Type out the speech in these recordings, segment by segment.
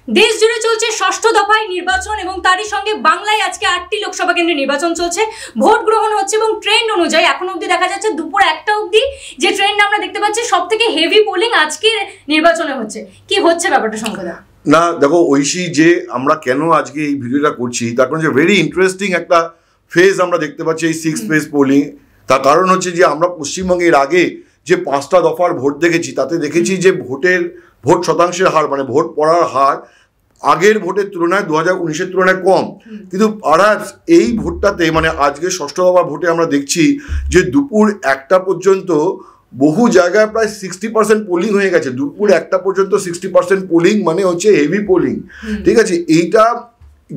দেশ জুড়ে চলছে ষষ্ঠ দফায় নির্বাচন এবং তারই সঙ্গে বাংলায় আজকে 8টি লোকসভা কেন্দ্রে নির্বাচন চলছে, ভোট গ্রহণ হচ্ছে এবং ট্রেন্ড অনুযায়ী এখন অবধি দেখা যাচ্ছে দুপুর 1টা অবধি যে ট্রেন্ড আমরা দেখতে পাচ্ছি সব থেকে হেভি পোলিং আজকে নির্বাচনে হচ্ছে। কি হচ্ছে ব্যাপারটা শঙ্করদা? না দেখো ঐশী, যে আমরা কেন আজকে এই ভিডিওটা করছি তার কারণ যে ভেরি ইন্টারেস্টিং একটা ফেজ আমরা দেখতে পাচ্ছি এই 6 ফেজ পোলিং। তার কারণ হচ্ছে যে আমরা পশ্চিমবঙ্গে এর আগে যে 5টা দফার ভোট দেখেছি তাতে দেখেছি যে ভোট শতাংশের হার মানে ভোট পড়ার হার আগের ভোটের তুলনায় 2019-এর তুলনায় কম, কিন্তু এই ভোটটাতে মানে আজকে ষষ্ঠ দফার ভোটে আমরা দেখছি যে দুপুর 1টা পর্যন্ত বহু জায়গায় প্রায় 60% পোলিং হয়ে গেছে। দুপুর 1টা পর্যন্ত 60% পোলিং মানে হচ্ছে হেভি পোলিং। ঠিক আছে, এইটা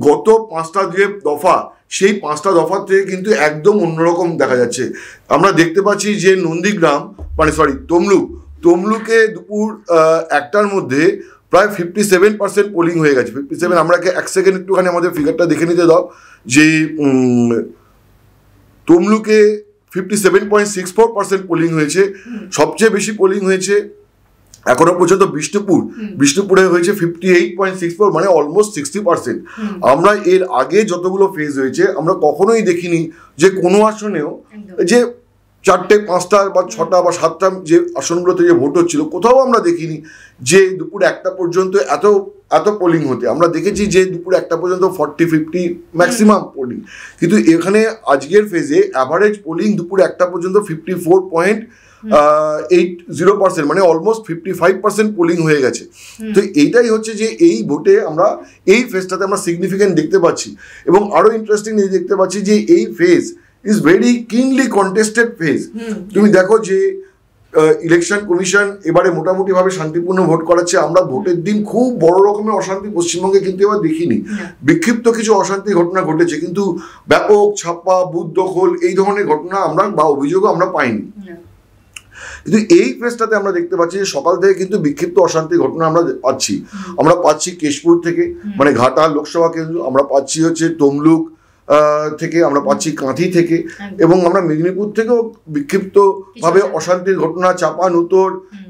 গত 5টা যে দফা সেই 5টা দফার থেকে কিন্তু একদম অন্যরকম দেখা যাচ্ছে। আমরা দেখতে পাচ্ছি যে নন্দীগ্রাম তমলুকে দুপুর 1টার মধ্যে প্রায় 57% পোলিং হয়ে গেছে। 57, আমরা এক সেকেন্ড একটুখানি আমাদের ফিগারটা দেখে নিতে দাও যে তমলুকে 57.64% পোলিং হয়েছে। সবচেয়ে বেশি পোলিং হয়েছে এখনো পর্যন্ত বিষ্ণুপুরে হয়েছে 58.64, মানে অলমোস্ট 60%। আমরা এর আগে যতগুলো ফেজ হয়েছে আমরা কখনোই দেখিনি যে কোনো আসনেও যে 4টে 5টা বা 6টা বা 7টা যে আসনগুলোতে যে ভোট হচ্ছিল কোথাও আমরা দেখিনি যে দুপুর 1টা পর্যন্ত এত পোলিং হতে। আমরা দেখেছি যে দুপুর 1টা পর্যন্ত 40-50 ম্যাক্সিমাম পোলিং, কিন্তু এখানে আজকের ফেজে অ্যাভারেজ পোলিং দুপুর 1টা পর্যন্ত 54.80%, মানে অলমোস্ট 55% পোলিং হয়ে গেছে। তো এইটাই হচ্ছে যে এই ভোটে আমরা এই ফেজটাতে আমরা সিগনিফিকেন্ট দেখতে পাচ্ছি। এবং আরো ইন্টারেস্টিং দেখতে পাচ্ছি যে এই phase is very keenly contested phase. তুমি দেখো যে ইলেকশন কমিশন এবারে মোটামুটি ভাবে শান্তিপূর্ণ ভোট করাচ্ছে। আমরা ভোটের দিন খুব বড় রকমের অশান্তি পশ্চিমবঙ্গে কিন্তু এবার দেখিনি। বিক্ষিপ্ত কিছু অশান্তি ঘটনা ঘটেছে, কিন্তু ব্যাপক ছাপ্পা বুথ দখল এই ধরনের ঘটনা আমরা বা অভিযোগও আমরা পাইনি। কিন্তু এই ফেজটাতে আমরা দেখতে পাচ্ছি যে সকাল থেকে কিন্তু বিক্ষিপ্ত অশান্তি ঘটনা আমরা পাচ্ছি কেশপুর থেকে, মানে ঘাটা লোকসভা কেন্দ্র, আমরা পাচ্ছি হচ্ছে তমলুক থেকে, আমরা পাচ্ছি কাঁথি থেকে, এবং আমরা মেদিনীপুর থেকেও বিক্ষিপ্ত ভাবে অশান্তির ঘটনা, চাপানুতর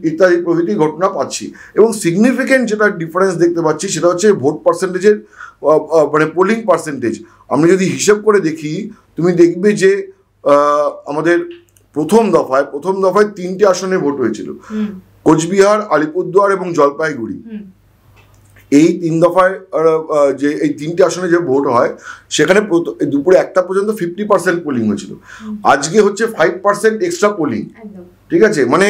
ইত্যাদি প্রভৃতি ঘটনা পাচ্ছি। এবং সিগনিফিকেন্ট যেটা ডিফারেন্স দেখতে পাচ্ছি সেটা হচ্ছে ভোট পার্সেন্টেজের, মানে পোলিং পার্সেন্টেজ। আমি যদি হিসেব করে দেখি তুমি দেখবে যে আমাদের প্রথম দফায় 3টে আসনে ভোট হয়েছিল, কোচবিহার, আলিপুরদুয়ার এবং জলপাইগুড়ি। এই 3 দফায় যে এই 3টে আসনে যে ভোট হয় সেখানে দুপুরে 1টা পর্যন্ত 50% পোলিং হয়েছিল। আজকে হচ্ছে 5% এক্সট্রা পোলিং। ঠিক আছে, মানে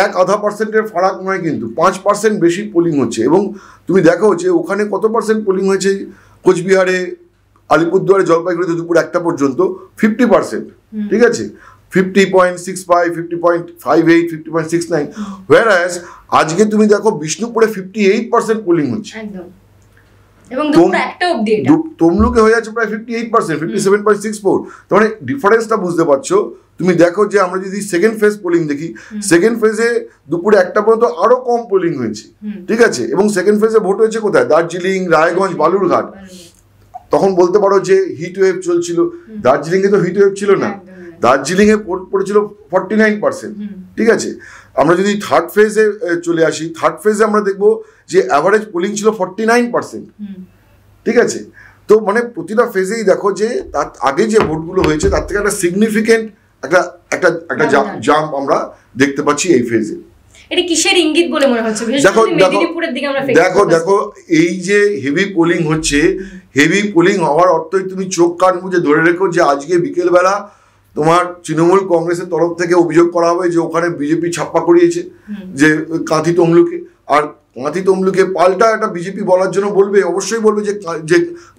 1.5% ফারাক নয়, কিন্তু 5% বেশি পোলিং হচ্ছে। এবং তুমি দেখো যে ওখানে কত পার্সেন্ট পোলিং হয়েছে কোচবিহারে, আলিপুরদুয়ারে, জলপাইগুড়িতে দুপুর 1টা পর্যন্ত 50%। ঠিক আছে, 50.65, 50.58, 50.69, whereas আজকে তুমি দেখো বিষ্ণুপুরে 58% পোলিং হচ্ছে, এবং দুপুর 1টা অবধি এটা তমলুকে হয়ে যাচ্ছে প্রায় 58%, 57.64। মানে ডিফারেন্সটা বুঝতে পারছো। তুমি দেখো যে আমরা যদি সেকেন্ড ফেজ পোলিং দেখি, সেকেন্ড ফেজে দুপুরে 1টা পর্যন্ত আরো কম পোলিং হয়েছে। ঠিক আছে, এবং সেকেন্ড ফেজে ভোট হয়েছে কোথায়? দার্জিলিং, রায়গঞ্জ, বালুরঘাট। তখন বলতে পারো যে হিট ওয়েভ চলছিল, দার্জিলিংয়ে তো হিট ওয়েভ ছিল না, দার্জিলিংয়ে পড়েছিল 49%। ঠিক আছে, আমরা যদি থার্ড ফেজে চলে আসি, থার্ড ফেজে আমরা দেখবো যে অ্যাভারেজ পোলিং ছিল 49%। ঠিক আছে, তো মানে প্রতিটা ফেজেই দেখো যে তার আগে যে ভোটগুলো হয়েছে তার থেকে একটা সিগনিফিকেন্ট একটা জাম্প আমরা দেখতে পাচ্ছি এই ফেজে। এটা কিসের ইঙ্গিত বলে মনে হচ্ছে? দেখো এই যে হেভি পোলিং হচ্ছে, হেভি পোলিং হওয়ার অর্থই তুমি চোখ কান বুঝে ধরে রেখো যে আজকে বিকেলবেলা তোমার তৃণমূল কংগ্রেসের তরফ থেকে অভিযোগ করা হবে যে ওখানে বিজেপি ছাপ্পা করিয়েছে যে কাঁথি তমলুকে, আর কাঁথি তমলুকে পাল্টা একটা বিজেপি বলার জন্য অবশ্যই বলবে যে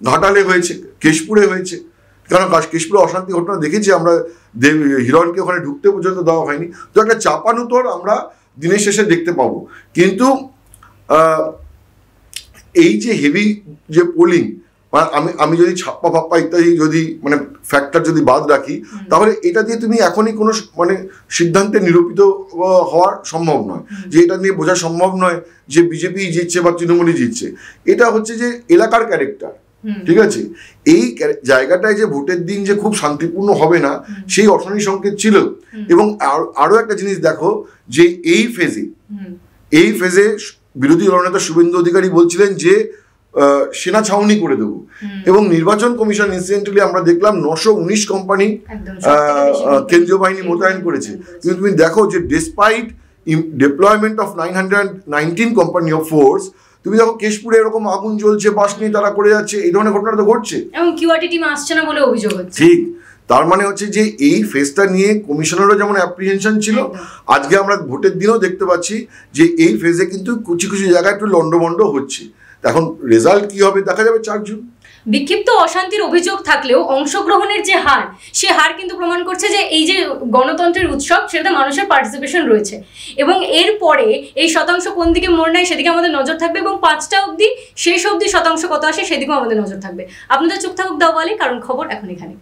ঘাটালে হয়েছে, কেশপুরে হয়েছে। কারণ কেশপুরে অশান্তি ঘটনা দেখেছি আমরা, হিরণকে ওখানে ঢুকতে পর্যন্ত দেওয়া হয়নি। তো একটা চাপানুতর আমরা দিনের শেষে দেখতে পাবো। কিন্তু এই যে হেভি যে পোলিং, আমি যদি ছাপ্পা ফাপ্পা ইত্যাদি যদি মানে ফ্যাক্টর যদি বাদ রাখি, তাহলে এটা দিয়ে তুমি এখনই কোনো মানে সিদ্ধান্তে নিরূপিত হওয়ার সম্ভব নয়, যে এটা নিয়ে বোঝা সম্ভব নয় যে বিজেপি জিতছে বা তৃণমূলই জিতছে। এটা হচ্ছে যে এলাকার ক্যারেক্টার। ঠিক আছে, এই জায়গাটায় যে ভোটের দিন যে খুব শান্তিপূর্ণ হবে না সেই অশনি সংকেত ছিল। এবং আরো একটা জিনিস দেখো যে এই ফেজে বিরোধী দলনেতা শুভেন্দু অধিকারী বলছিলেন যে সেনা ছাউনি করে দেবো, এবং নির্বাচন কমিশন ইনসিডেন্টালি আমরা দেখলাম 919 কোম্পানি কেন্দ্রীয় বাহিনী মোতায়েন করেছে। কিন্তু তুমি দেখো যে despite deployment of 919 company of force, তুমি দেখো কেশপুরে এরকম আগুন জ্বলছে, বাস নিয়ে তারা করে যাচ্ছে, এই ধরনের ঘটনা তো ঘটছে, এবং কিউআরটি টিম আসছে না বলে অভিযোগ হচ্ছে। ঠিক, তার মানে হচ্ছে যে এই ফেজটা নিয়ে কমিশনারও যেমন অ্যাপ্রিহেনশন ছিল, আজকে আমরা ভোটের দিনও দেখতে পাচ্ছি যে এই ফেজে কিন্তু কিছু কিছু জায়গায় একটু লন্ডভন্ড হচ্ছে। এখন রেজাল্ট কি হবে দেখা যাবে 4 জুন। বিক্ষিপ্ত অশান্তির অভিযোগ থাকলেও অংশগ্রহণের যে হার, সে হার কিন্তু প্রমাণ করছে যে এই যে গণতন্ত্রের উৎসব সেটাতে মানুষের পার্টিসিপেশন রয়েছে, এবং এরপরে এই শতাংশ কোন দিকে মোড় নেয় সেদিকে আমাদের নজর থাকবে, এবং 5টা অবধি শেষ অবধি শতাংশ কত আসে সেদিকেও আমাদের নজর থাকবে। আপনাদের চোখ থাকুক দাওয়ালি, কারণ খবর এখন এখানে।